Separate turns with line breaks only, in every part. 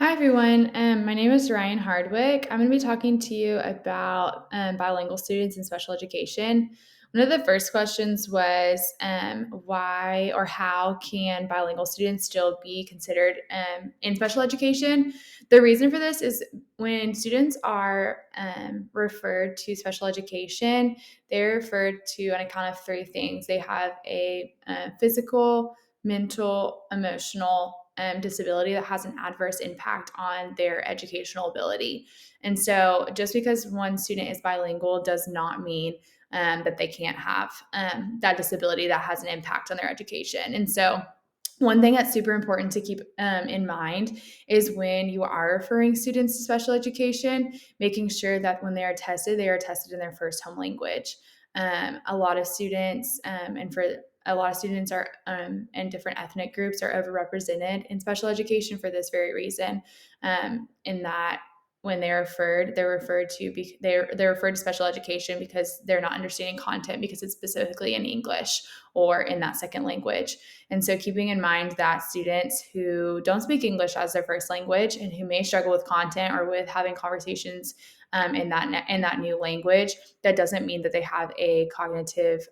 Hi, everyone. My name is Ryan Hardwick. I'm going to be talking to you about bilingual students in special education. One of the first questions was why or how can bilingual students still be considered in special education? The reason for this is when students are referred to special education, they're referred to on account of three things. They have a physical, mental, emotional disability that has an adverse impact on their educational ability. And so, just because one student is bilingual does not mean that they can't have that disability that has an impact on their education. And so, one thing that's super important to keep in mind is when you are referring students to special education, making sure that when they are tested in their first home language. A lot of students, and for a lot of students are and different ethnic groups are overrepresented in special education for this very reason. In that when they're referred to they're referred to special education because they're not understanding content because it's specifically in English or in that second language. And so keeping in mind that students who don't speak English as their first language and who may struggle with content or with having conversations in that new language, that doesn't mean that they have a cognitive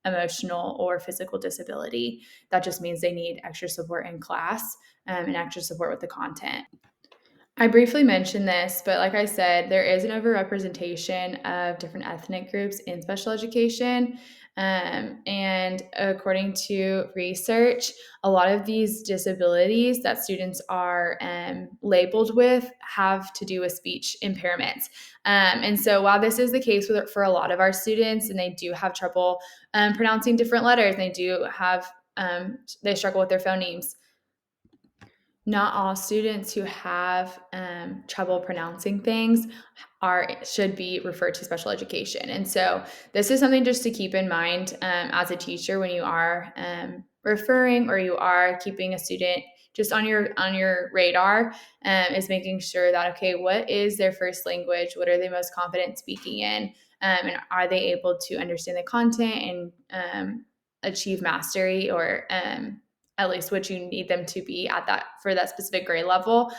emotional or physical disability. That just means they need extra support in class and extra support with the content. I briefly mentioned this, but like I said, there is an overrepresentation of different ethnic groups in special education. And according to research, a lot of these disabilities that students are labeled with have to do with speech impairments. And so, while this is the case for a lot of our students, and they do have trouble pronouncing different letters, they do have they struggle with their phonemes. Not all students who have trouble pronouncing things should be referred to special education. And so this is something just to keep in mind as a teacher when you are referring or you are keeping a student just on your radar, is making sure that, okay, what is their first language? What are they most confident speaking in? And are they able to understand the content and achieve mastery, or at least what you need them to be at that for that specific grade level,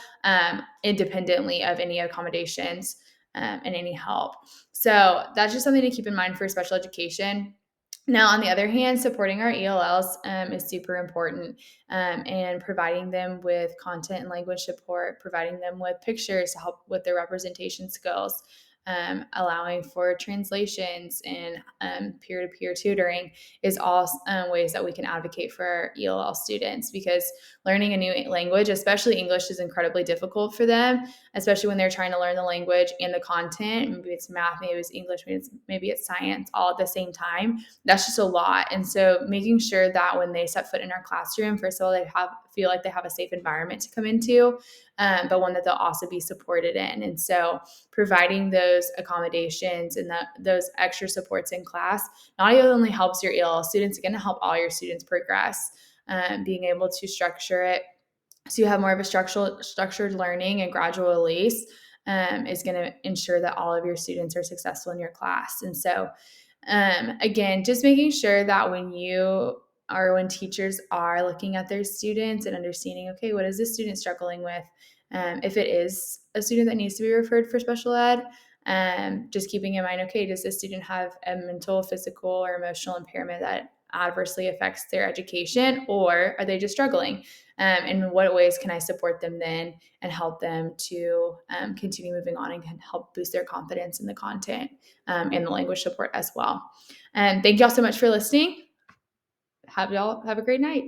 independently of any accommodations and any help. So that's just something to keep in mind for special education. Now, on the other hand, supporting our ELLs is super important, and providing them with content and language support, providing them with pictures to help with their representation skills, allowing for translations and peer-to-peer tutoring is all ways that we can advocate for our ELL students, because learning a new language, especially English, is incredibly difficult for them, especially when they're trying to learn the language and the content. Maybe it's math, maybe it's English, maybe it's science, all at the same time. That's just a lot. And so making sure that when they set foot in our classroom, first of all, feel like they have a safe environment to come into, but one that they'll also be supported in. And so providing those accommodations and those extra supports in class not only helps your ELL students, it's going to help all your students progress. Being able to structure it so you have more of a structured learning and gradual release is going to ensure that all of your students are successful in your class. And so, again, just making sure that when teachers are looking at their students and understanding, okay, what is this student struggling with? If it is a student that needs to be referred for special ed, just keeping in mind, okay, does this student have a mental, physical, or emotional impairment that adversely affects their education, or are they just struggling? In what ways can I support them then and help them to continue moving on and can help boost their confidence in the content and the language support as well. And thank y'all so much for listening. Have y'all have a great night.